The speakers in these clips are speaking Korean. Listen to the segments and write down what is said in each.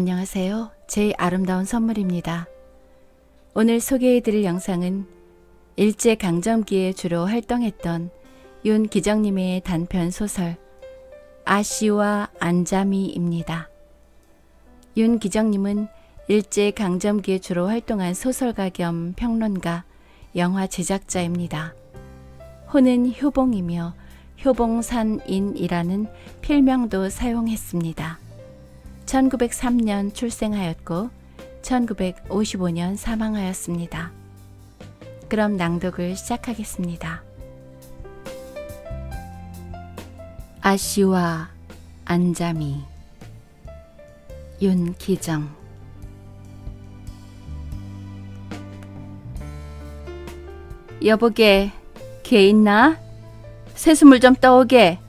안녕하세요. 제 아름다운 선물입니다. 오늘 소개해드릴 영상은 일제강점기에 주로 활동했던 윤기정님의 단편 소설 아씨와 안자미입니다. 윤기정님은 일제강점기에 주로 활동한 소설가 겸 평론가, 영화 제작자입니다. 호는 효봉이며 효봉산인이라는 필명도 사용했습니다. 1903년 출생하였고 1955년 사망하였습니다. 그럼 낭독을 시작하겠습니다. 아씨와 안자미 윤기정. 여보게, 개 있나? 새수물 좀 떠오게.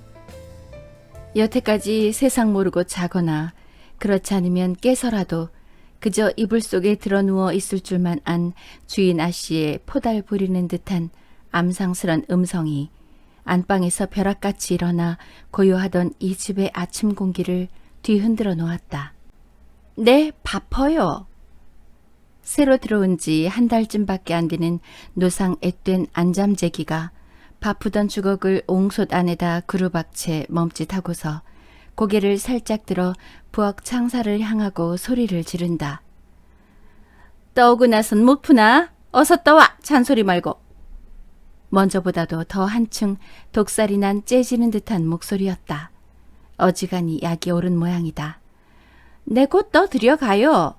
여태까지 세상 모르고 자거나 그렇지 않으면 깨서라도 그저 이불 속에 드러누워 있을 줄만 안 주인 아씨의 포달 부리는 듯한 암상스런 음성이 안방에서 벼락같이 일어나 고요하던 이 집의 아침 공기를 뒤흔들어 놓았다. 네, 바빠요. 새로 들어온 지 한 달쯤밖에 안 되는 노상 앳된 안잠재기가 바쁘던 주걱을 옹솥 안에다 구루박채 멈칫하고서 고개를 살짝 들어 부엌 창살을 향하고 소리를 지른다. 떠오고 나선 못 푸나? 어서 떠와! 잔소리 말고! 먼저보다도 더 한층 독살이 난 째지는 듯한 목소리였다. 어지간히 약이 오른 모양이다. 내 곧 떠들여 가요.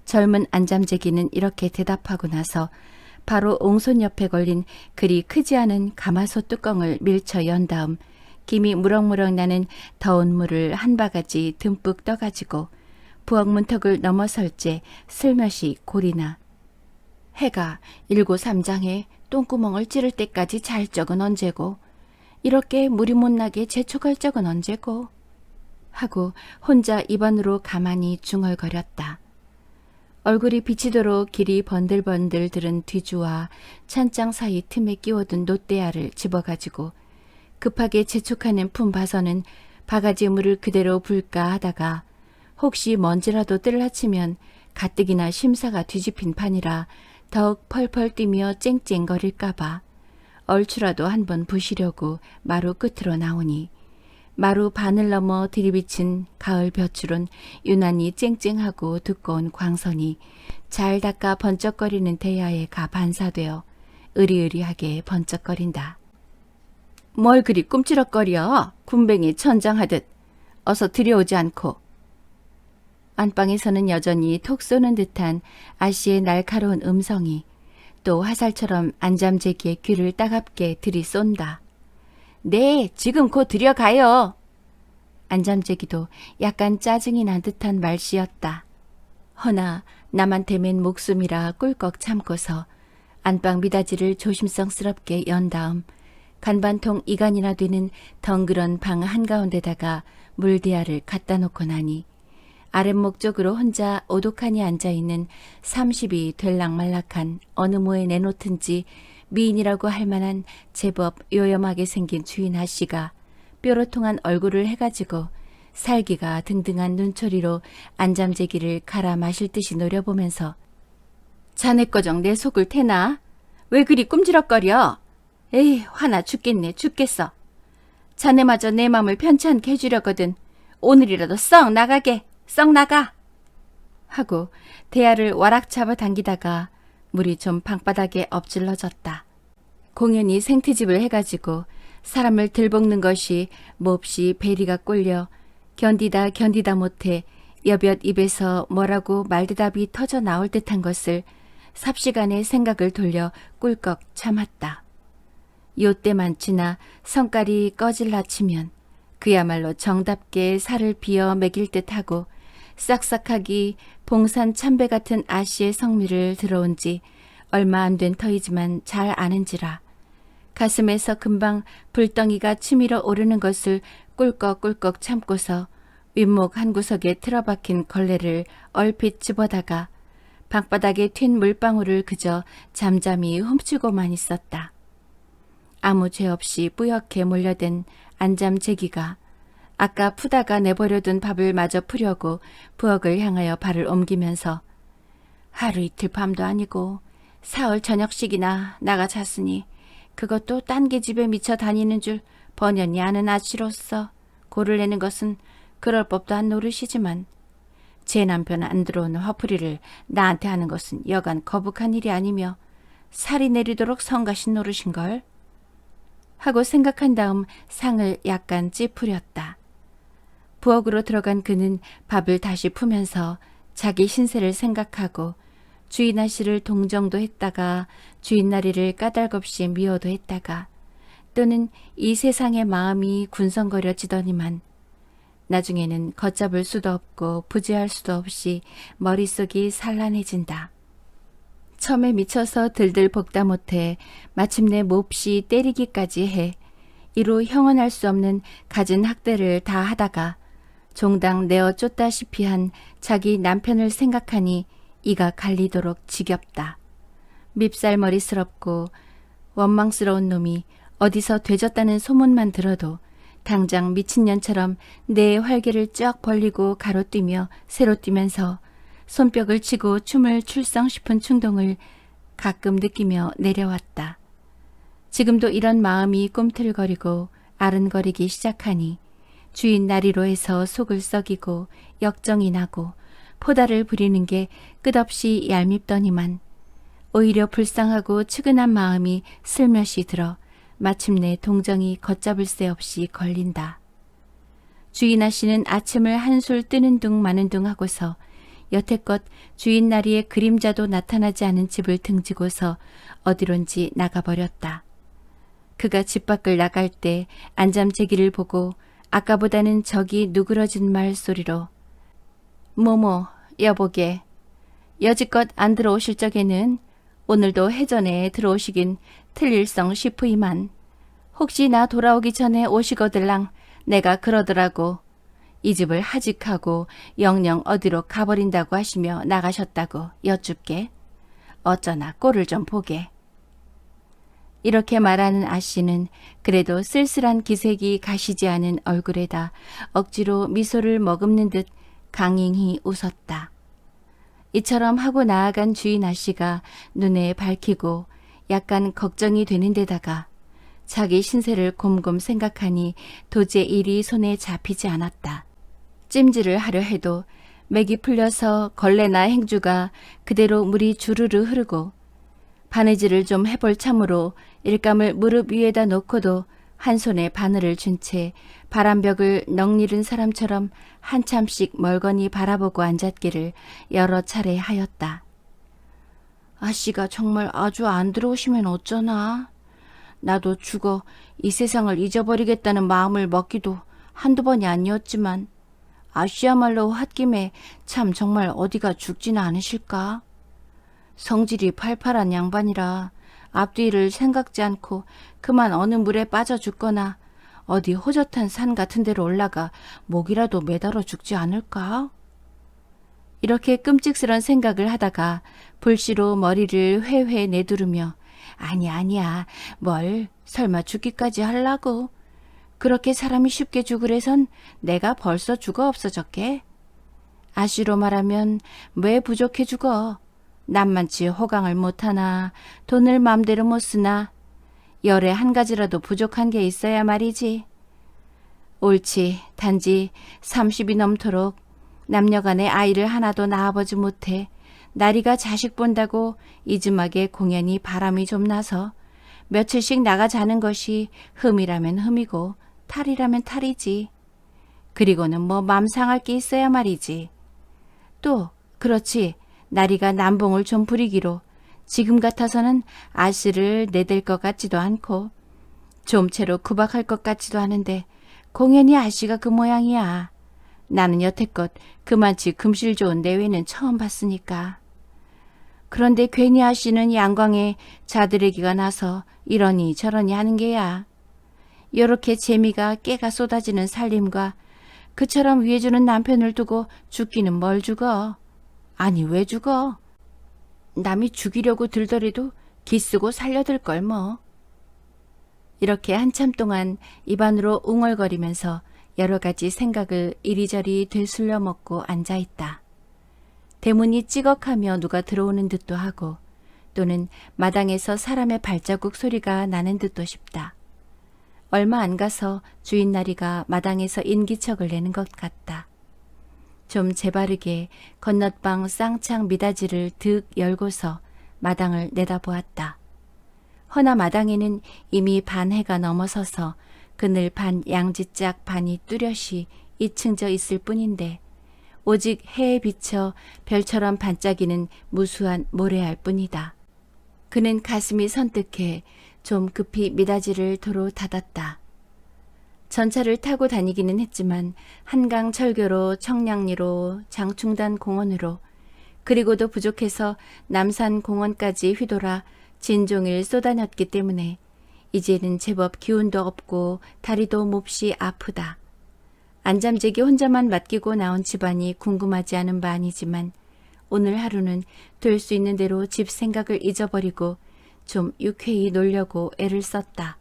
젊은 안잠재기는 이렇게 대답하고 나서 바로 옹손 옆에 걸린 그리 크지 않은 가마솥 뚜껑을 밀쳐 연 다음 김이 무럭무럭 나는 더운 물을 한 바가지 듬뿍 떠가지고 부엌 문턱을 넘어설째 슬며시 골이나 해가 7삼장에 똥구멍을 찌를 때까지 잘 적은 언제고 이렇게 물이 못 나게 재촉할 적은 언제고 하고 혼자 입안으로 가만히 중얼거렸다. 얼굴이 비치도록 길이 번들번들 들은 뒤주와 찬장 사이 틈에 끼워둔 놋대야를 집어가지고 급하게 재촉하는 품봐서는 바가지 물을 그대로 불까 하다가 혹시 먼지라도 뜰라치면 가뜩이나 심사가 뒤집힌 판이라 더욱 펄펄 뛰며 쨍쨍거릴까봐 얼추라도 한번 부시려고 마루 끝으로 나오니 마루 반을 넘어 들이비친 가을 볕줄은 유난히 쨍쨍하고 두꺼운 광선이 잘 닦아 번쩍거리는 대야에 가 반사되어 으리으리하게 번쩍거린다. 뭘 그리 꿈치럭거려? 군뱅이 천장하듯. 어서 들여오지 않고. 안방에서는 여전히 톡 쏘는 듯한 아씨의 날카로운 음성이 또 화살처럼 안잠재기의 귀를 따갑게 들이쏜다. 네, 지금 곧 들여가요. 안잠재기도 약간 짜증이 난 듯한 말씨였다. 허나 남한테 맨 목숨이라 꿀꺽 참고서 안방 미닫이를 조심성스럽게 연 다음 간반통 이간이나 되는 덩그런 방 한가운데다가 물대야를 갖다 놓고 나니 아랫목 쪽으로 혼자 오독하니 앉아있는 30이 될락말락한 어느 모에 내놓든지 미인이라고 할 만한 제법 요염하게 생긴 주인 아씨가 뾰로통한 얼굴을 해가지고 살기가 등등한 눈초리로 안잠재기를 갈아 마실 듯이 노려보면서 자네 거정 내 속을 테나? 왜 그리 꿈지럭거려? 에이, 화나 죽겠네, 죽겠어. 자네마저 내 맘을 편치 않게 해주려거든. 오늘이라도 썩 나가게, 썩 나가! 하고 대야를 와락 잡아당기다가 물이 좀 방바닥에 엎질러졌다. 공연히 생트집을 해가지고 사람을 들볶는 것이 몹시 배리가 꼴려 견디다 못해 여볕 입에서 뭐라고 말대답이 터져 나올 듯한 것을 삽시간에 생각을 돌려 꿀꺽 참았다. 요때만 지나 성깔이 꺼질라 치면 그야말로 정답게 살을 비어 먹일 듯하고 싹싹하기 봉산 참배 같은 아씨의 성미를 들어온 지 얼마 안 된 터이지만 잘 아는지라 가슴에서 금방 불덩이가 치밀어 오르는 것을 꿀꺽꿀꺽 참고서 윗목 한 구석에 틀어박힌 걸레를 얼핏 집어다가 방바닥에 튄 물방울을 그저 잠잠히 훔치고만 있었다. 아무 죄 없이 뿌옇게 몰려든 안잠재기가 아까 푸다가 내버려둔 밥을 마저 푸려고 부엌을 향하여 발을 옮기면서 하루 이틀 밤도 아니고 사흘 저녁씩이나 나가 잤으니 그것도 딴 게 집에 미쳐 다니는 줄 번연히 아는 아씨로서 고를 내는 것은 그럴 법도 한 노릇이지만 제 남편 안 들어오는 화풀이를 나한테 하는 것은 여간 거북한 일이 아니며 살이 내리도록 성가신 노릇인걸 하고 생각한 다음 상을 약간 찌푸렸다. 부엌으로 들어간 그는 밥을 다시 푸면서 자기 신세를 생각하고 주인 아씨를 동정도 했다가 주인 나리를 까닭없이 미워도 했다가 또는 이 세상의 마음이 군성거려지더니만 나중에는 걷잡을 수도 없고 부지할 수도 없이 머릿속이 산란해진다. 처음에 미쳐서 들들 볶다 못해 마침내 몹시 때리기까지 해 이로 형언할 수 없는 갖은 학대를 다 하다가 종당 내어 쫓다시피 한 자기 남편을 생각하니 이가 갈리도록 지겹다. 밉살머리스럽고 원망스러운 놈이 어디서 되졌다는 소문만 들어도 당장 미친년처럼 내 활개를 쫙 벌리고 가로뛰며 세로뛰면서 손뼉을 치고 춤을 출성 싶은 충동을 가끔 느끼며 내려왔다. 지금도 이런 마음이 꿈틀거리고 아른거리기 시작하니 주인 나리로 해서 속을 썩이고 역정이 나고 포다를 부리는 게 끝없이 얄밉더니만 오히려 불쌍하고 측은한 마음이 슬며시 들어 마침내 동정이 걷잡을 새 없이 걸린다. 주인 아씨는 아침을 한술 뜨는 둥 마는 둥 하고서 여태껏 주인 나리의 그림자도 나타나지 않은 집을 등지고서 어디론지 나가버렸다. 그가 집 밖을 나갈 때 안잠재기를 보고 아까보다는 저기 누그러진 말소리로 모모 여보게 여지껏 안 들어오실 적에는 오늘도 해전에 들어오시긴 틀릴성 싶으이만 혹시 나 돌아오기 전에 오시거들랑 내가 그러더라고 이 집을 하직하고 영영 어디로 가버린다고 하시며 나가셨다고 여쭙게 어쩌나 꼴을 좀 보게. 이렇게 말하는 아씨는 그래도 쓸쓸한 기색이 가시지 않은 얼굴에다 억지로 미소를 머금는 듯 강잉히 웃었다. 이처럼 하고 나아간 주인 아씨가 눈에 밝히고 약간 걱정이 되는 데다가 자기 신세를 곰곰 생각하니 도저히 일이 손에 잡히지 않았다. 찜질을 하려 해도 맥이 풀려서 걸레나 행주가 그대로 물이 주르르 흐르고 바느질을 좀 해볼 참으로 일감을 무릎 위에다 놓고도 한 손에 바늘을 쥔 채 바람벽을 넋잃은 사람처럼 한참씩 멀거니 바라보고 앉았기를 여러 차례 하였다. 아씨가 정말 아주 안 들어오시면 어쩌나. 나도 죽어 이 세상을 잊어버리겠다는 마음을 먹기도 한두 번이 아니었지만 아씨야말로 홧김에 참 정말 어디가 죽지는 않으실까. 성질이 팔팔한 양반이라 앞뒤를 생각지 않고 그만 어느 물에 빠져 죽거나 어디 호젓한 산 같은 데로 올라가 목이라도 매달아 죽지 않을까? 이렇게 끔찍스런 생각을 하다가 불시로 머리를 회회 내두르며 아니야 뭘 설마 죽기까지 하려고. 그렇게 사람이 쉽게 죽으래선 내가 벌써 죽어 없어졌게. 아씨로 말하면 왜 부족해 죽어. 남만치 호강을 못하나 돈을 맘대로 못 쓰나 열에 한 가지라도 부족한 게 있어야 말이지. 옳지 단지 30이 넘도록 남녀간에 아이를 하나도 낳아보지 못해 나리가 자식 본다고 이즈막에 공연히 바람이 좀 나서 며칠씩 나가 자는 것이 흠이라면 흠이고 탈이라면 탈이지. 그리고는 뭐 맘 상할 게 있어야 말이지. 또 그렇지 나리가 남봉을 좀 부리기로 지금 같아서는 아씨를 내댈 것 같지도 않고 좀채로 구박할 것 같지도 않은데 공연히 아씨가 그 모양이야. 나는 여태껏 그만치 금실 좋은 내외는 처음 봤으니까. 그런데 괜히 아씨는 양광에 자드레기가 나서 이러니 저러니 하는 게야. 요렇게 재미가 깨가 쏟아지는 살림과 그처럼 위해주는 남편을 두고 죽기는 뭘 죽어. 아니 왜 죽어. 남이 죽이려고 들더라도 기쓰고 살려들 걸 뭐. 이렇게 한참 동안 입안으로 웅얼거리면서 여러 가지 생각을 이리저리 되술려 먹고 앉아있다. 대문이 찌걱하며 누가 들어오는 듯도 하고 또는 마당에서 사람의 발자국 소리가 나는 듯도 싶다. 얼마 안 가서 주인 나리가 마당에서 인기척을 내는 것 같다. 좀 재바르게 건넛방 쌍창 미닫이를 득 열고서 마당을 내다보았다. 허나 마당에는 이미 반해가 넘어서서 그늘 반 양지짝 반이 뚜렷이 이층져 있을 뿐인데 오직 해에 비쳐 별처럼 반짝이는 무수한 모래알 뿐이다. 그는 가슴이 선뜩해 좀 급히 미닫이를 도로 닫았다. 전차를 타고 다니기는 했지만 한강 철교로 청량리로 장충단 공원으로 그리고도 부족해서 남산 공원까지 휘돌아 진종일 쏘다녔기 때문에 이제는 제법 기운도 없고 다리도 몹시 아프다. 안잠재기 혼자만 맡기고 나온 집안이 궁금하지 않은 바 아니지만 오늘 하루는 될 수 있는 대로 집 생각을 잊어버리고 좀 유쾌히 놀려고 애를 썼다.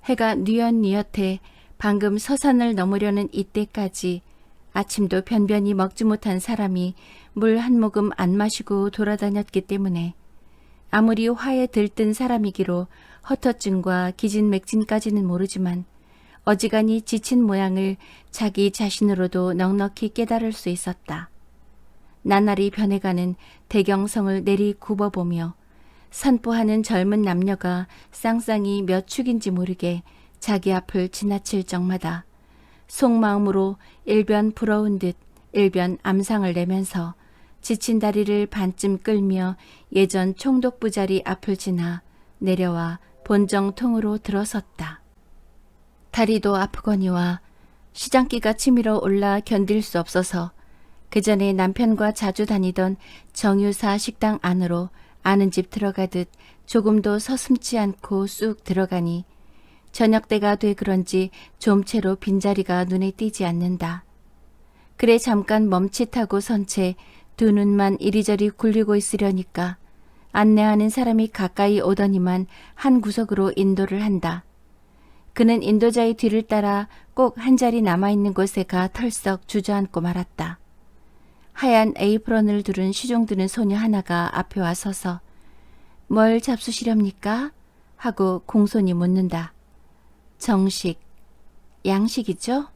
해가 뉘엿뉘엿해 방금 서산을 넘으려는 이때까지 아침도 변변히 먹지 못한 사람이 물 한 모금 안 마시고 돌아다녔기 때문에 아무리 화에 들뜬 사람이기로 허터증과 기진맥진까지는 모르지만 어지간히 지친 모양을 자기 자신으로도 넉넉히 깨달을 수 있었다. 나날이 변해가는 대경성을 내리 굽어보며 산보하는 젊은 남녀가 쌍쌍이 몇 축인지 모르게 자기 앞을 지나칠 적마다 속마음으로 일변 부러운 듯 일변 암상을 내면서 지친 다리를 반쯤 끌며 예전 총독부 자리 앞을 지나 내려와 본정통으로 들어섰다. 다리도 아프거니와 시장기가 치밀어 올라 견딜 수 없어서 그 전에 남편과 자주 다니던 정유사 식당 안으로 아는 집 들어가듯 조금도 서슴지 않고 쑥 들어가니 저녁 때가 돼 그런지 좀채로 빈자리가 눈에 띄지 않는다. 그래 잠깐 멈칫하고 선 채 두 눈만 이리저리 굴리고 있으려니까 안내하는 사람이 가까이 오더니만 한 구석으로 인도를 한다. 그는 인도자의 뒤를 따라 꼭 한 자리 남아있는 곳에 가 털썩 주저앉고 말았다. 하얀 에이프런을 두른 시종 드는 소녀 하나가 앞에 와 서서 뭘 잡수시렵니까? 하고 공손히 묻는다. 정식, 양식이죠?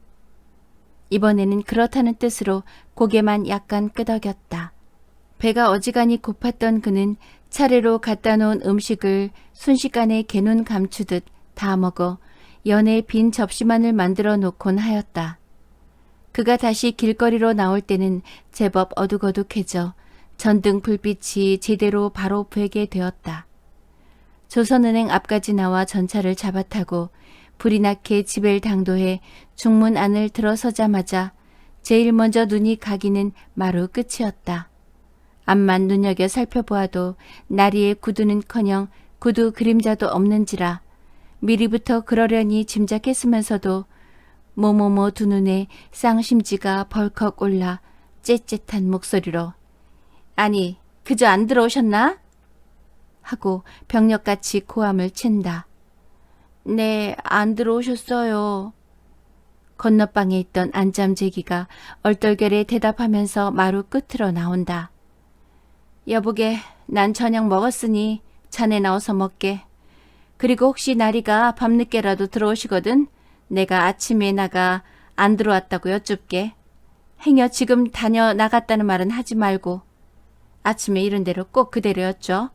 이번에는 그렇다는 뜻으로 고개만 약간 끄덕였다. 배가 어지간히 고팠던 그는 차례로 갖다 놓은 음식을 순식간에 개눈 감추듯 다 먹어 연에 빈 접시만을 만들어 놓곤 하였다. 그가 다시 길거리로 나올 때는 제법 어둑어둑해져 전등 불빛이 제대로 바로 보이게 되었다. 조선은행 앞까지 나와 전차를 잡아타고 불이 나게 집을 당도해 중문 안을 들어서자마자 제일 먼저 눈이 가기는 마루 끝이었다. 앞만 눈여겨 살펴보아도 나리의 구두는커녕 구두 그림자도 없는지라 미리부터 그러려니 짐작했으면서도 모모모 두 눈에 쌍심지가 벌컥 올라 째째한 목소리로 아니 그저 안 들어오셨나? 하고 병력같이 고함을 친다. 네, 안 들어오셨어요. 건너방에 있던 안잠재기가 얼떨결에 대답하면서 마루 끝으로 나온다. 여보게, 난 저녁 먹었으니 자네 나와서 먹게. 그리고 혹시 나리가 밤늦게라도 들어오시거든 내가 아침에 나가 안 들어왔다고 여쭙게. 행여 지금 다녀 나갔다는 말은 하지 말고. 아침에 이런 대로 꼭 그대로였죠.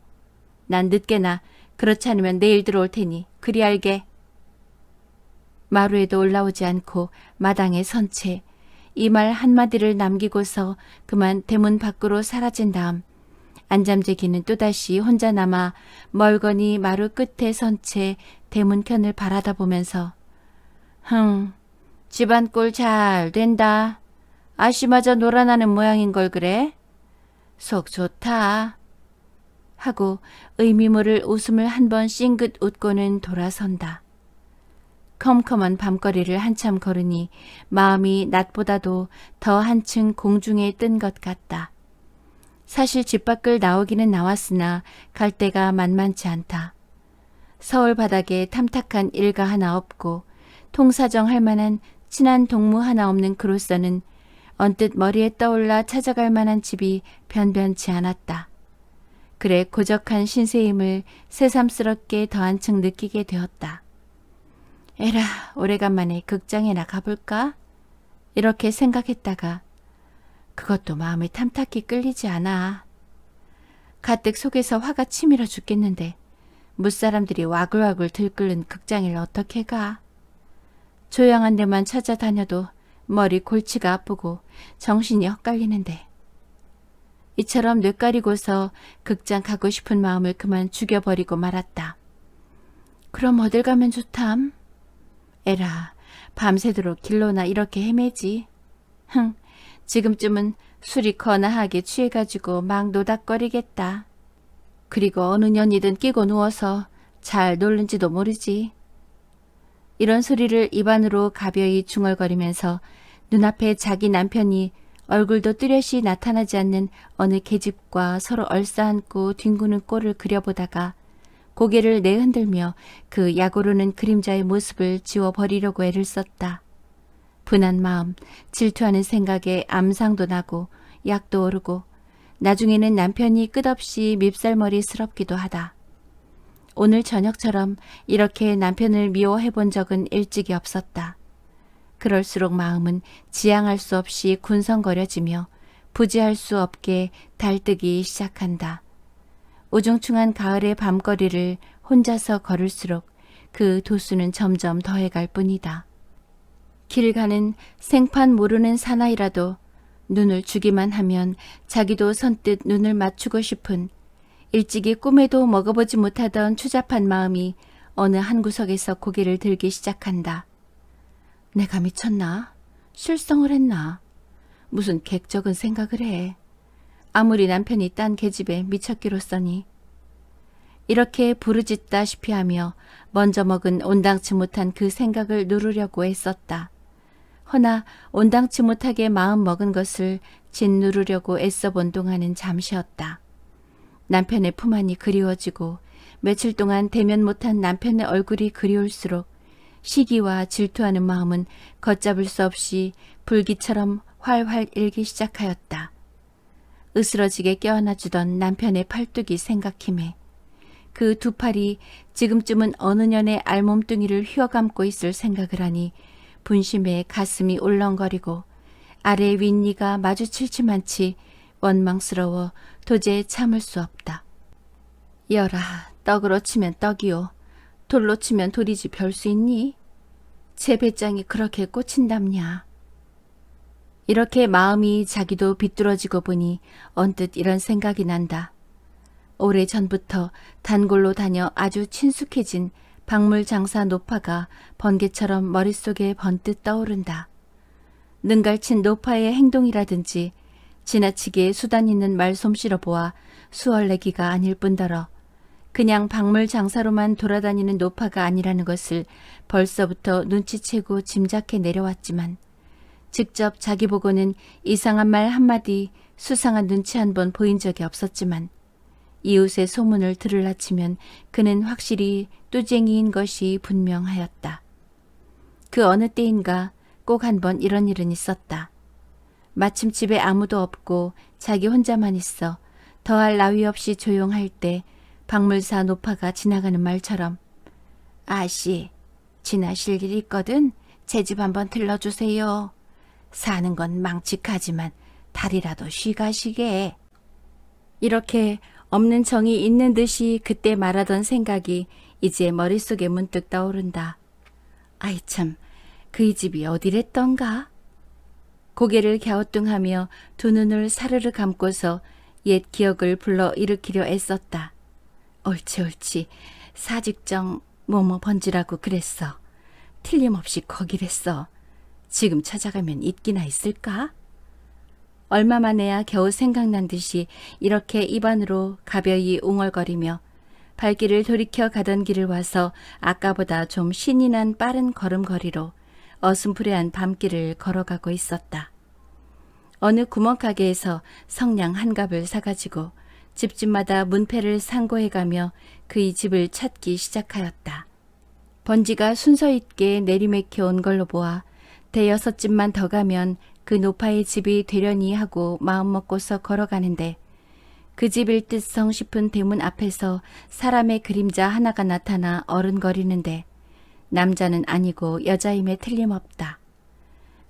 난 늦게나 그렇지 않으면 내일 들어올 테니 그리 알게. 마루에도 올라오지 않고 마당에 선 채 이 말 한마디를 남기고서 그만 대문 밖으로 사라진 다음 안잠재기는 또다시 혼자 남아 멀거니 마루 끝에 선 채 대문편을 바라다 보면서 집안 꼴 잘 된다. 아씨마저 놀아나는 모양인 걸 그래? 속 좋다. 하고 의미 모를 웃음을 한 번 싱긋 웃고는 돌아선다. 컴컴한 밤거리를 한참 걸으니 마음이 낮보다도 더 한층 공중에 뜬 것 같다. 사실 집 밖을 나오기는 나왔으나 갈 데가 만만치 않다. 서울 바닥에 탐탁한 일가 하나 없고 통사정할 만한 친한 동무 하나 없는 그로서는 언뜻 머리에 떠올라 찾아갈 만한 집이 변변치 않았다. 그래 고적한 신세임을 새삼스럽게 더 한층 느끼게 되었다. 에라, 오래간만에 극장에나 가볼까? 이렇게 생각했다가 그것도 마음이 탐탁히 끌리지 않아. 가뜩 속에서 화가 치밀어 죽겠는데 무사람들이 와글와글 들끓는 극장을 어떻게 가? 조용한 데만 찾아다녀도 머리 골치가 아프고 정신이 헛갈리는데 이처럼 뇌까리고서 극장 가고 싶은 마음을 그만 죽여버리고 말았다. 그럼 어딜 가면 좋담? 에라, 밤새도록 길로나 이렇게 헤매지. 흥, 지금쯤은 술이 거나하게 취해가지고 막 노닥거리겠다. 그리고 어느 년이든 끼고 누워서 잘 놀는지도 모르지. 이런 소리를 입안으로 가벼이 중얼거리면서 눈앞에 자기 남편이 얼굴도 뚜렷이 나타나지 않는 어느 계집과 서로 얼싸안고 뒹구는 꼴을 그려보다가 고개를 내흔들며 그 약오르는 그림자의 모습을 지워버리려고 애를 썼다. 분한 마음, 질투하는 생각에 암상도 나고 약도 오르고 나중에는 남편이 끝없이 밉살머리스럽기도 하다. 오늘 저녁처럼 이렇게 남편을 미워해 본 적은 일찍이 없었다. 그럴수록 마음은 지양할 수 없이 군성거려지며 부지할 수 없게 달뜨기 시작한다. 우중충한 가을의 밤거리를 혼자서 걸을수록 그 도수는 점점 더해갈 뿐이다. 길 가는 생판 모르는 사나이라도 눈을 주기만 하면 자기도 선뜻 눈을 맞추고 싶은 일찍이 꿈에도 먹어보지 못하던 추잡한 마음이 어느 한 구석에서 고개를 들기 시작한다. 내가 미쳤나? 실성을 했나? 무슨 객적은 생각을 해. 아무리 남편이 딴 계집에 미쳤기로써니. 이렇게 부르짖다시피 하며 먼저 먹은 온당치 못한 그 생각을 누르려고 애썼다. 허나 온당치 못하게 마음 먹은 것을 짓누르려고 애써본 동안은 잠시였다. 남편의 품안이 그리워지고 며칠 동안 대면 못한 남편의 얼굴이 그리울수록 시기와 질투하는 마음은 걷잡을 수 없이 불기처럼 활활 일기 시작하였다. 으스러지게 껴안아주던 남편의 팔뚝이 생각힘에 그 두 팔이 지금쯤은 어느 년의 알몸뚱이를 휘어감고 있을 생각을 하니 분심에 가슴이 울렁거리고 아래 윗니가 마주칠지만치 원망스러워 도저히 참을 수 없다. 여라, 떡으로 치면 떡이요. 돌로 치면 돌이지 별 수 있니? 제 배짱이 그렇게 꽂힌답냐. 이렇게 마음이 자기도 비뚤어지고 보니 언뜻 이런 생각이 난다. 오래전부터 단골로 다녀 아주 친숙해진 박물장사 노파가 번개처럼 머릿속에 번뜩 떠오른다. 능갈친 노파의 행동이라든지 지나치게 수단 있는 말솜씨로 보아 수월내기가 아닐 뿐더러 그냥 박물장사로만 돌아다니는 노파가 아니라는 것을 벌써부터 눈치채고 짐작해 내려왔지만 직접 자기 보고는 이상한 말 한마디 수상한 눈치 한 번 보인 적이 없었지만 이웃의 소문을 들으라 치면 그는 확실히 뚜쟁이인 것이 분명하였다. 그 어느 때인가 꼭 한 번 이런 일은 있었다. 마침 집에 아무도 없고 자기 혼자만 있어 더할 나위 없이 조용할 때 박물사 노파가 지나가는 말처럼 아씨, 지나실 일 있거든 제 집 한번 들러주세요. 사는 건 망측하지만 달이라도 쉬가시게. 이렇게 없는 정이 있는 듯이 그때 말하던 생각이 이제 머릿속에 문득 떠오른다. 아이 참, 그의 집이 어디랬던가? 고개를 갸우뚱하며 두 눈을 사르르 감고서 옛 기억을 불러 일으키려 애썼다. 옳지, 사직정 뭐뭐 번지라고 그랬어. 틀림없이 거기랬어. 지금 찾아가면 있기나 있을까? 얼마 만에야 겨우 생각난 듯이 이렇게 입안으로 가벼이 웅얼거리며 발길을 돌이켜 가던 길을 와서 아까보다 좀 신이 난 빠른 걸음걸이로 어슴푸레한 밤길을 걸어가고 있었다. 어느 구멍가게에서 성냥 한 갑을 사가지고 집집마다 문패를 상고해가며 그의 집을 찾기 시작하였다. 번지가 순서 있게 내리맥혀 온 걸로 보아 대여섯 집만 더 가면 그 노파의 집이 되려니 하고 마음먹고서 걸어가는데 그 집일 듯성 싶은 대문 앞에서 사람의 그림자 하나가 나타나 어른거리는데 남자는 아니고 여자임에 틀림없다.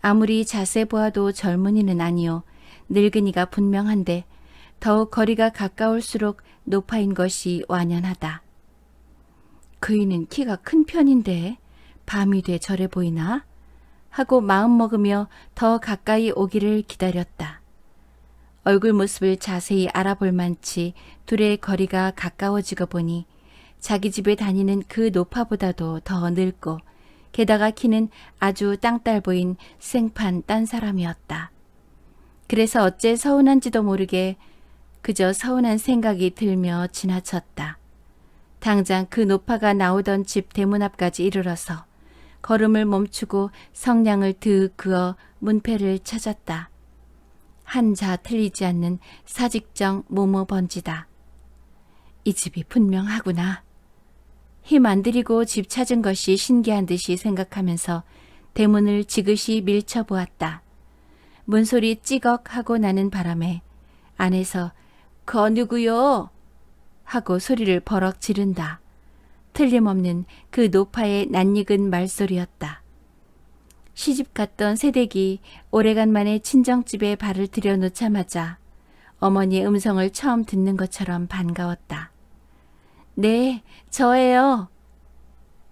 아무리 자세 보아도 젊은이는 아니요 늙은이가 분명한데 더욱 거리가 가까울수록 노파인 것이 완연하다. 그이는 키가 큰 편인데 밤이 돼 저래 보이나? 하고 마음먹으며 더 가까이 오기를 기다렸다. 얼굴 모습을 자세히 알아볼 만치 둘의 거리가 가까워지고 보니 자기 집에 다니는 그 노파보다도 더 늙고 게다가 키는 아주 땅딸 보인 생판 딴 사람이었다. 그래서 어째 서운한지도 모르게 그저 서운한 생각이 들며 지나쳤다. 당장 그 노파가 나오던 집 대문 앞까지 이르러서 걸음을 멈추고 성냥을 드 그어 문패를 찾았다. 한자 틀리지 않는 사직정 모모 번지다. 이 집이 분명하구나. 힘 안 들이고 집 찾은 것이 신기한 듯이 생각하면서 대문을 지그시 밀쳐보았다. 문소리 찌걱 하고 나는 바람에 안에서 거 누구요? 하고 소리를 버럭 지른다. 틀림없는 그 노파의 낯익은 말소리였다. 시집 갔던 새댁이 오래간만에 친정집에 발을 들여놓자마자 어머니의 음성을 처음 듣는 것처럼 반가웠다. 네, 저예요.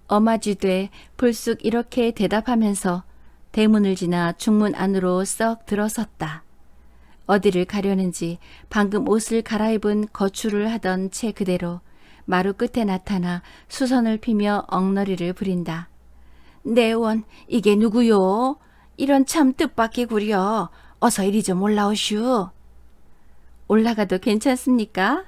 엄아쥐돼 불쑥 이렇게 대답하면서 대문을 지나 중문 안으로 썩 들어섰다. 어디를 가려는지 방금 옷을 갈아입은 거출을 하던 채 그대로 마루 끝에 나타나 수선을 피며 엉너리를 부린다. 내원 이게 누구요? 이런 참 뜻밖의 구려. 어서 이리 좀 올라오슈. 올라가도 괜찮습니까?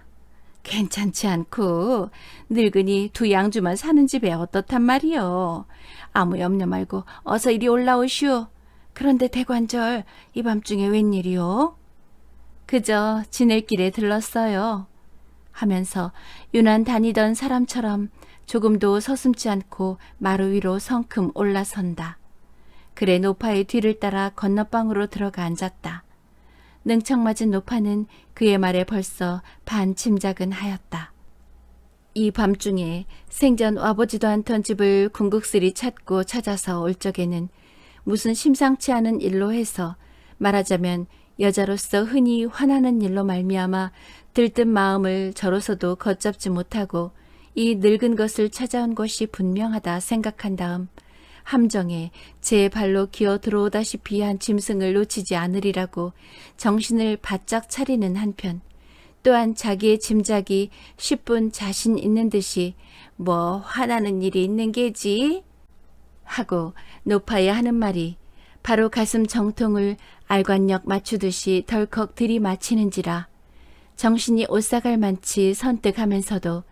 괜찮지 않고 늙은이 두 양주만 사는 집에 어떻단 말이요. 아무 염려 말고 어서 이리 올라오슈. 그런데 대관절 이 밤중에 웬일이요? 그저 지낼 길에 들렀어요. 하면서 유난 다니던 사람처럼 조금도 서슴지 않고 마루 위로 성큼 올라선다. 그래 노파의 뒤를 따라 건너방으로 들어가 앉았다. 능청맞은 노파는 그의 말에 벌써 반 짐작은 하였다. 이 밤중에 생전 와보지도 않던 집을 궁극스리 찾고 찾아서 올 적에는 무슨 심상치 않은 일로 해서 말하자면 여자로서 흔히 화나는 일로 말미암아 들뜬 마음을 저로서도 걷잡지 못하고 이 늙은 것을 찾아온 것이 분명하다 생각한 다음 함정에 제 발로 기어 들어오다시피 한 짐승을 놓치지 않으리라고 정신을 바짝 차리는 한편 또한 자기의 짐작이 10분 자신 있는 듯이 뭐 화나는 일이 있는 게지? 하고 노파에 하는 말이 바로 가슴 정통을 알관역 맞추듯이 덜컥 들이마치는지라 정신이 오싹할 만치 선뜩하면서도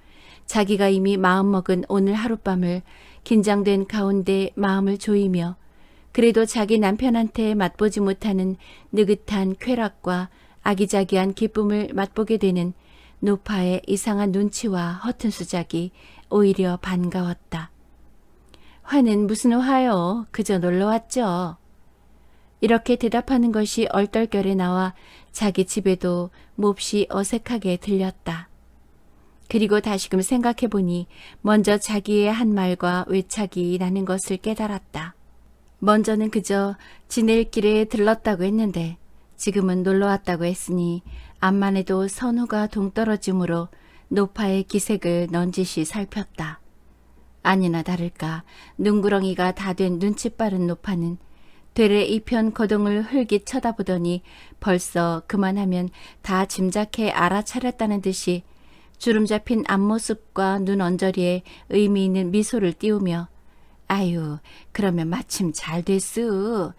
자기가 이미 마음먹은 오늘 하룻밤을 긴장된 가운데 마음을 조이며 그래도 자기 남편한테 맛보지 못하는 느긋한 쾌락과 아기자기한 기쁨을 맛보게 되는 노파의 이상한 눈치와 허튼 수작이 오히려 반가웠다. 화는 무슨 화요? 그저 놀러왔죠. 이렇게 대답하는 것이 얼떨결에 나와 자기 집에도 몹시 어색하게 들렸다. 그리고 다시금 생각해보니 먼저 자기의 한 말과 외착이 나는 것을 깨달았다. 먼저는 그저 지낼 길에 들렀다고 했는데 지금은 놀러왔다고 했으니 암만 해도 선후가 동떨어지므로 노파의 기색을 넌지시 살폈다. 아니나 다를까 눈구렁이가 다 된 눈치 빠른 노파는 되레 이편 거동을 흘깃 쳐다보더니 벌써 그만하면 다 짐작해 알아차렸다는 듯이 주름 잡힌 앞모습과 눈 언저리에 의미 있는 미소를 띄우며 아유 그러면 마침 잘 됐으.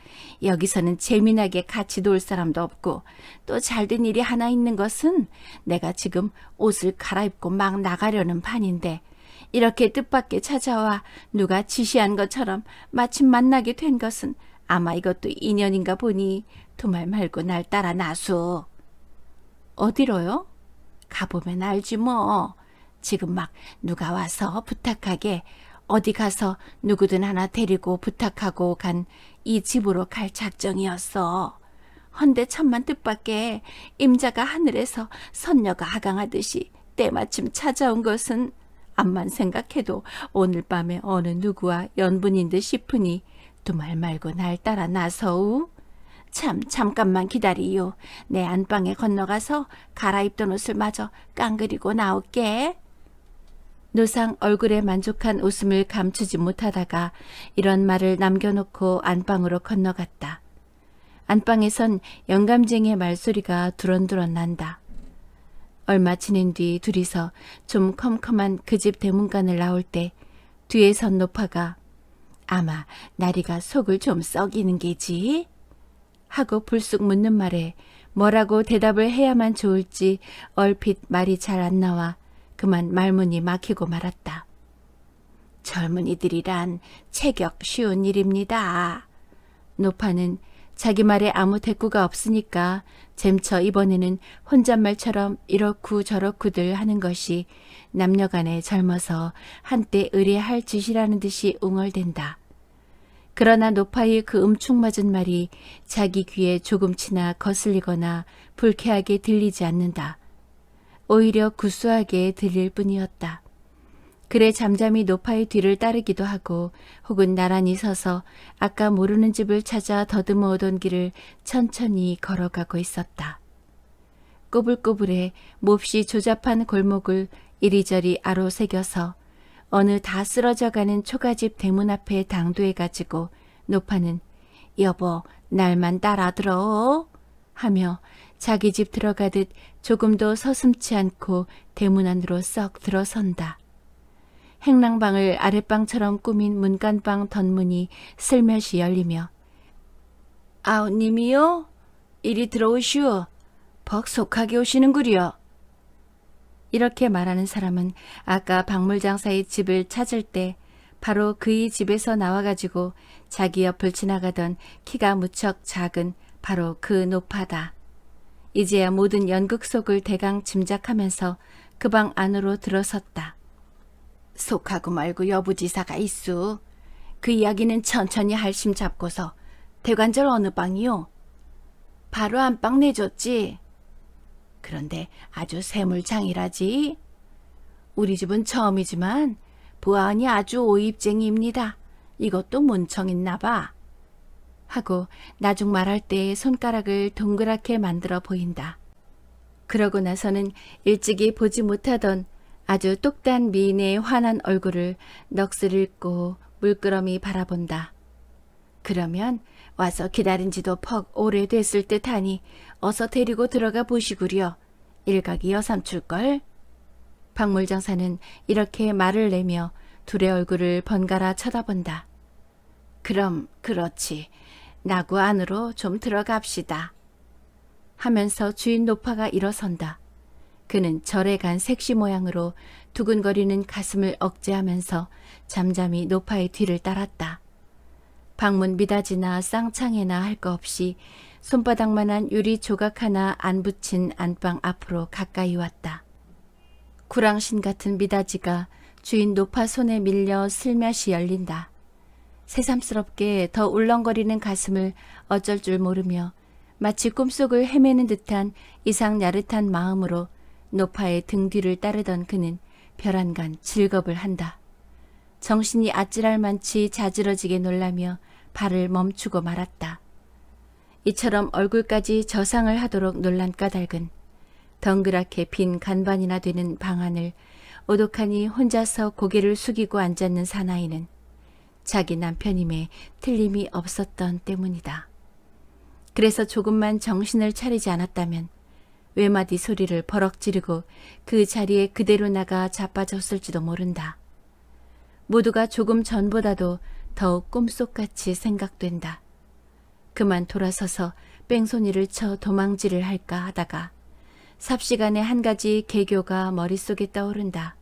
여기서는 재미나게 같이 놀 사람도 없고 또 잘된 일이 하나 있는 것은 내가 지금 옷을 갈아입고 막 나가려는 판인데 이렇게 뜻밖의 찾아와 누가 지시한 것처럼 마침 만나게 된 것은 아마 이것도 인연인가 보니 두말 말고 날 따라 나수. 어디로요? 가보면 알지 뭐. 지금 막 누가 와서 부탁하게 어디 가서 누구든 하나 데리고 부탁하고 간 이 집으로 갈 작정이었어. 헌데 천만 뜻밖의 임자가 하늘에서 선녀가 하강하듯이 때마침 찾아온 것은 암만 생각해도 오늘 밤에 어느 누구와 연분인 듯 싶으니 두말 말고 날 따라 나서우. 참 잠깐만 기다리요. 내 안방에 건너가서 갈아입던 옷을 마저 깡그리고 나올게. 노상 얼굴에 만족한 웃음을 감추지 못하다가 이런 말을 남겨놓고 안방으로 건너갔다. 안방에선 영감쟁이의 말소리가 두런두런 난다. 얼마 지낸 뒤 둘이서 좀 컴컴한 그 집 대문간을 나올 때 뒤에 선 노파가 아마 나리가 속을 좀 썩이는 게지? 하고 불쑥 묻는 말에 뭐라고 대답을 해야만 좋을지 얼핏 말이 잘 안 나와 그만 말문이 막히고 말았다. 젊은이들이란 체격 쉬운 일입니다. 노파는 자기 말에 아무 대꾸가 없으니까 잼처 이번에는 혼잣말처럼 이렇고 저렇고들 하는 것이 남녀간에 젊어서 한때 의뢰할 짓이라는 듯이 웅얼댄다. 그러나 노파의 그 음축맞은 말이 자기 귀에 조금치나 거슬리거나 불쾌하게 들리지 않는다. 오히려 구수하게 들릴 뿐이었다. 그래 잠잠히 노파의 뒤를 따르기도 하고 혹은 나란히 서서 아까 모르는 집을 찾아 더듬어 오던 길을 천천히 걸어가고 있었다. 꼬불꼬불해 몹시 조잡한 골목을 이리저리 아로새겨서 어느 다 쓰러져가는 초가집 대문 앞에 당도해가지고 노파는 여보 날만 따라들어 하며 자기 집 들어가듯 조금도 서슴지 않고 대문 안으로 썩 들어선다. 행랑방을 아랫방처럼 꾸민 문간방 덧문이 슬며시 열리며 아우님이요? 이리 들어오시오. 벅 속하게 오시는구려. 이렇게 말하는 사람은 아까 박물장사의 집을 찾을 때 바로 그의 집에서 나와가지고 자기 옆을 지나가던 키가 무척 작은 바로 그 노파다. 이제야 모든 연극 속을 대강 짐작하면서 그 방 안으로 들어섰다. 속하고 말고 여부지사가 있수. 그 이야기는 천천히 할심 잡고서 대관절 어느 방이요? 바로 안방 내줬지. 그런데 아주 세물장이라지. 우리 집은 처음이지만 부하은이 아주 오입쟁이입니다. 이것도 문청있나 봐. 하고 나중 말할 때 손가락을 동그랗게 만들어 보인다. 그러고 나서는 일찍이 보지 못하던 아주 똑단 미인의 환한 얼굴을 넋을 잃고 물끄러미 바라본다. 그러면 와서 기다린 지도 퍽 오래됐을 듯하니 어서 데리고 들어가 보시구려. 일각이 여삼출걸. 박물장사는 이렇게 말을 내며 둘의 얼굴을 번갈아 쳐다본다. 그럼 그렇지. 나구 안으로 좀 들어갑시다. 하면서 주인 노파가 일어선다. 그는 절에 간 색시 모양으로 두근거리는 가슴을 억제하면서 잠잠히 노파의 뒤를 따랐다. 방문 미닫이나 쌍창에나 할 거 없이 손바닥만한 유리 조각 하나 안 붙인 안방 앞으로 가까이 왔다. 구랑신 같은 미닫이가 주인 노파 손에 밀려 슬며시 열린다. 새삼스럽게 더 울렁거리는 가슴을 어쩔 줄 모르며 마치 꿈속을 헤매는 듯한 이상 야릇한 마음으로 노파의 등 뒤를 따르던 그는 별안간 즐겁을 한다. 정신이 아찔할 만치 자지러지게 놀라며 발을 멈추고 말았다. 이처럼 얼굴까지 저상을 하도록 놀란 까닭은 덩그랗게 빈 간반이나 되는 방 안을 오독하니 혼자서 고개를 숙이고 앉았는 사나이는 자기 남편임에 틀림이 없었던 때문이다. 그래서 조금만 정신을 차리지 않았다면 외마디 소리를 버럭 지르고 그 자리에 그대로 나가 자빠졌을지도 모른다. 모두가 조금 전보다도 더욱 꿈속같이 생각된다. 그만 돌아서서 뺑소니를 쳐 도망질을 할까 하다가 삽시간에 한 가지 개교가 머릿속에 떠오른다.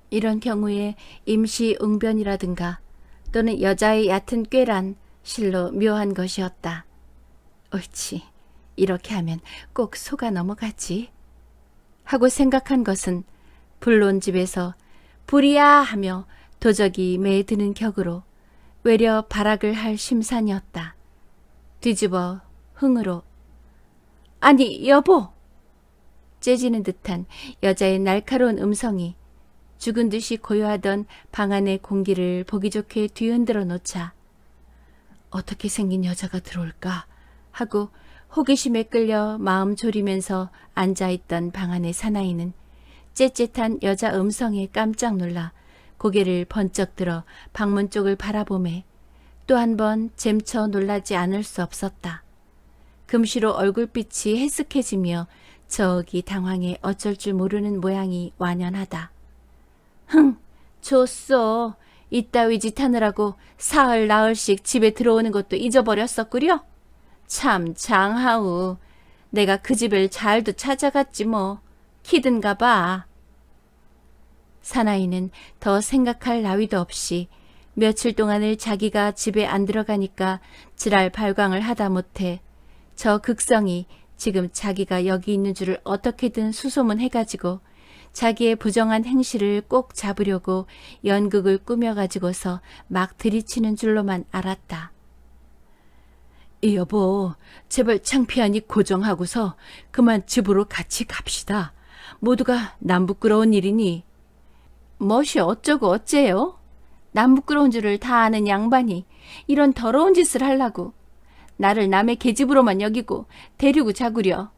이런 경우에 임시 웅변이라든가 또는 여자의 얕은 꾀란 실로 묘한 것이었다. 옳지, 이렇게 하면 꼭 속아 넘어가지 하고 생각한 것은 불론 집에서 불이야 하며 도적이 매에 드는 격으로 외려 발악을 할 심산이었다. 뒤집어 흥으로 아니 여보! 째지는 듯한 여자의 날카로운 음성이 죽은 듯이 고요하던 방 안의 공기를 보기 좋게 뒤흔들어 놓자 어떻게 생긴 여자가 들어올까 하고 호기심에 끌려 마음 졸이면서 앉아있던 방 안의 사나이는 째째한 여자 음성에 깜짝 놀라 고개를 번쩍 들어 방문 쪽을 바라보매 또 한 번 잼쳐 놀라지 않을 수 없었다. 금시로 얼굴빛이 해쓱해지며 저기 당황해 어쩔 줄 모르는 모양이 완연하다. 흥, 좋소. 이따위 짓 하느라고 사흘 나흘씩 집에 들어오는 것도 잊어버렸었구려? 참 장하우. 내가 그 집을 잘도 찾아갔지 뭐. 키든가 봐. 사나이는 더 생각할 나위도 없이 며칠 동안을 자기가 집에 안 들어가니까 지랄 발광을 하다 못해 저 극성이 지금 자기가 여기 있는 줄을 어떻게든 수소문해가지고 자기의 부정한 행실을 꼭 잡으려고 연극을 꾸며가지고서 막 들이치는 줄로만 알았다. 이 여보, 제발 창피하니 고정하고서 그만 집으로 같이 갑시다. 모두가 남 부끄러운 일이니. 멋이 어쩌고 어째요? 남 부끄러운 줄을 다 아는 양반이 이런 더러운 짓을 하려고 나를 남의 계집으로만 여기고 데리고 자구려.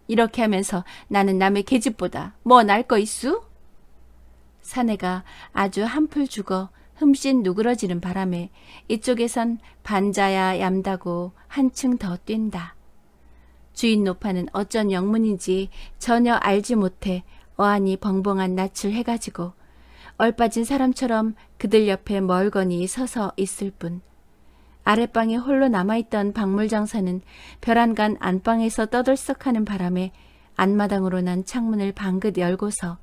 이렇게 하면서 나는 남의 계집보다 뭐 날 거 있수? 사내가 아주 한풀 죽어 흠씬 누그러지는 바람에 이쪽에선 반자야 얌다고 한층 더 뛴다. 주인 노파는 어쩐 영문인지 전혀 알지 못해 어안이 벙벙한 낯을 해가지고 얼빠진 사람처럼 그들 옆에 멀거니 서서 있을 뿐 아랫방에 홀로 남아있던 박물장사는 벼란간 안방에서 떠들썩하는 바람에 안마당으로 난 창문을 방긋 열고서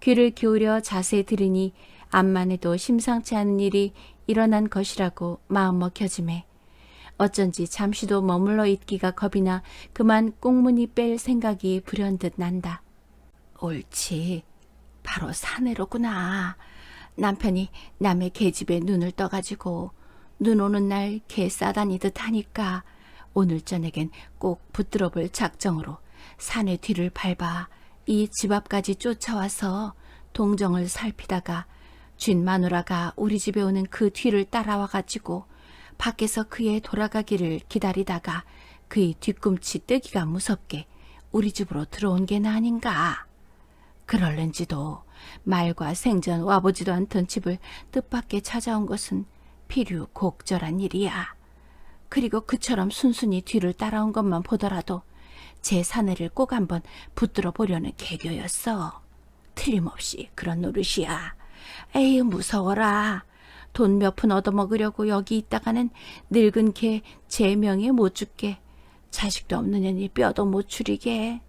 귀를 기울여 자세히 들으니 암만 해도 심상치 않은 일이 일어난 것이라고 마음 먹혀지매 어쩐지 잠시도 머물러 있기가 겁이나 그만 꽁무니 뺄 생각이 불현듯 난다. 옳지. 바로 사내로구나. 남편이 남의 계집에 눈을 떠가지고 눈 오는 날 개 싸다니듯 하니까 오늘 저녁엔 꼭 붙들어 볼 작정으로 사내 뒤를 밟아 이 집 앞까지 쫓아와서 동정을 살피다가 쥔 마누라가 우리 집에 오는 그 뒤를 따라와가지고 밖에서 그의 돌아가기를 기다리다가 그의 뒤꿈치 뜨기가 무섭게 우리 집으로 들어온 게나 아닌가. 그럴는지도 말과 생전 와보지도 않던 집을 뜻밖의 찾아온 것은 필요 곡절한 일이야. 그리고 그처럼 순순히 뒤를 따라온 것만 보더라도 제 사내를 꼭 한번 붙들어 보려는 계교였어. 틀림없이 그런 노릇이야. 에이 무서워라. 돈 몇 푼 얻어먹으려고 여기 있다가는 늙은 개 제 명예 못 죽게. 자식도 없는 년이 뼈도 못 추리게.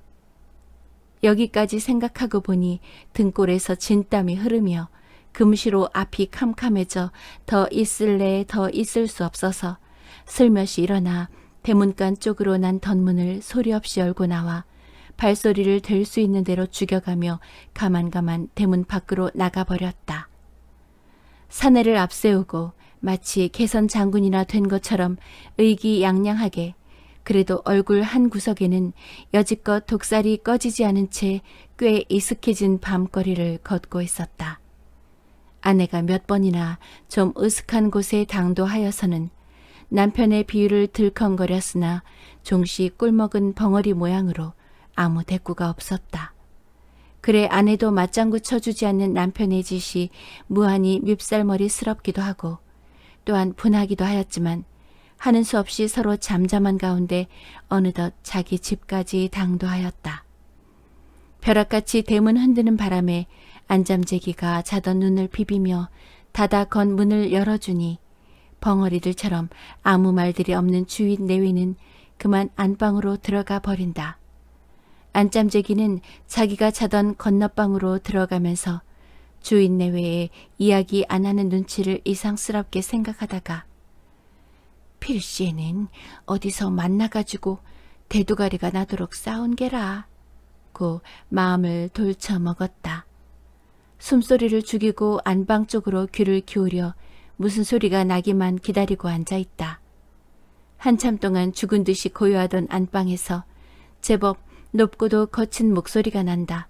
여기까지 생각하고 보니 등골에서 진땀이 흐르며 금시로 앞이 캄캄해져 더 있을래 더 있을 수 없어서 슬며시 일어나 대문간 쪽으로 난 덧문을 소리 없이 열고 나와 발소리를 댈 수 있는 대로 죽여가며 가만가만 대문 밖으로 나가버렸다. 사내를 앞세우고 마치 개선 장군이나 된 것처럼 의기양양하게 그래도 얼굴 한 구석에는 여지껏 독살이 꺼지지 않은 채 꽤 이슥해진 밤거리를 걷고 있었다. 아내가 몇 번이나 좀 으슥한 곳에 당도하여서는 남편의 비유를 들컹거렸으나 종시 꿀먹은 벙어리 모양으로 아무 대꾸가 없었다. 그래 아내도 맞장구 쳐주지 않는 남편의 짓이 무한히 밉살머리스럽기도 하고 또한 분하기도 하였지만 하는 수 없이 서로 잠잠한 가운데 어느덧 자기 집까지 당도하였다. 벼락같이 대문 흔드는 바람에 안잠재기가 자던 눈을 비비며 닫아 건 문을 열어주니 벙어리들처럼 아무 말들이 없는 주인 내외는 그만 안방으로 들어가 버린다. 안잠재기는 자기가 자던 건너방으로 들어가면서 주인 내외에 이야기 안 하는 눈치를 이상스럽게 생각하다가 필시에는 어디서 만나가지고 대두가리가 나도록 싸운 게라 고 마음을 돌쳐먹었다. 숨소리를 죽이고 안방 쪽으로 귀를 기울여 무슨 소리가 나기만 기다리고 앉아있다. 한참 동안 죽은 듯이 고요하던 안방에서 제법 높고도 거친 목소리가 난다.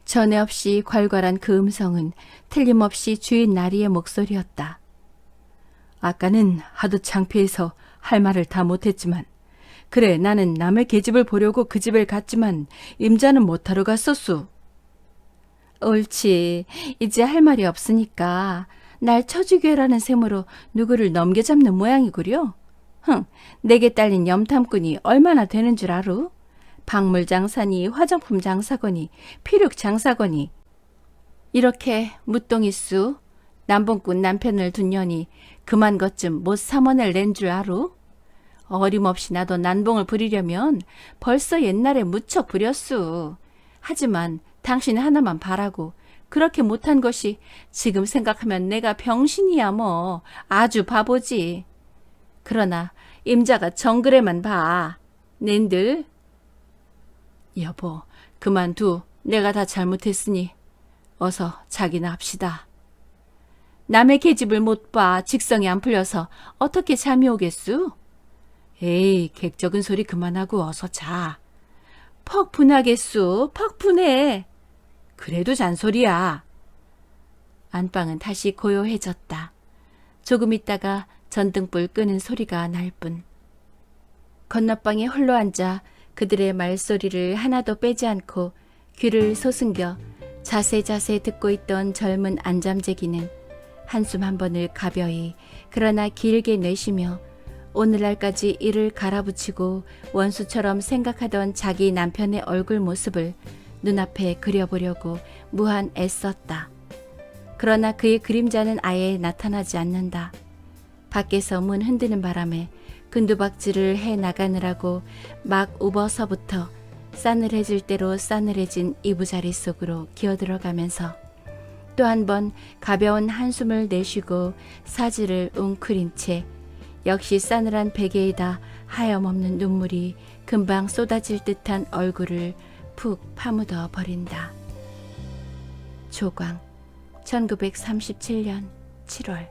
전에 없이 괄괄한 그 음성은 틀림없이 주인 나리의 목소리였다. 아까는 하도 창피해서 할 말을 다 못했지만, 그래, 나는 남의 계집을 보려고 그 집을 갔지만 임자는 못하러 갔었수. 옳지. 이제 할 말이 없으니까 날 처주괴라는 셈으로 누구를 넘겨잡는 모양이구려. 내게 딸린 염탐꾼이 얼마나 되는 줄 아루? 박물 장사니 화장품 장사거니 피륙 장사거니. 이렇게 무똥이수 남봉꾼 남편을 둔 년이 그만 것 좀 못 삼원을 낸 줄 아루? 어림없이 나도 난봉을 부리려면 벌써 옛날에 무척 부렸수. 하지만 당신 하나만 바라고 그렇게 못한 것이 지금 생각하면 내가 병신이야 뭐. 아주 바보지. 그러나 임자가 정글에만 봐. 낸들. 여보, 그만두. 내가 다 잘못했으니 어서 자기나 합시다. 남의 계집을 못 봐 직성이 안 풀려서 어떻게 잠이 오겠수? 에이, 객적은 소리 그만하고 어서 자. 퍽 분하겠수. 퍽 분해. 그래도 잔소리야. 안방은 다시 고요해졌다. 조금 있다가 전등불 끄는 소리가 날 뿐. 건너방에 홀로 앉아 그들의 말소리를 하나도 빼지 않고 귀를 소승겨 자세자세 듣고 있던 젊은 안잠재기는 한숨 한 번을 가벼이 그러나 길게 내쉬며 오늘날까지 이를 갈아붙이고 원수처럼 생각하던 자기 남편의 얼굴 모습을 눈앞에 그려보려고 무한 애썼다. 그러나 그의 그림자는 아예 나타나지 않는다. 밖에서 문 흔드는 바람에 근두박질을 해나가느라고 막 ub어서부터 싸늘해질 대로 싸늘해진 이부자리 속으로 기어들어가면서 또 한 번 가벼운 한숨을 내쉬고 사지를 웅크린 채 역시 싸늘한 베개에다 하염없는 눈물이 금방 쏟아질 듯한 얼굴을 푹 파묻어 버린다. 조광 1937년 7월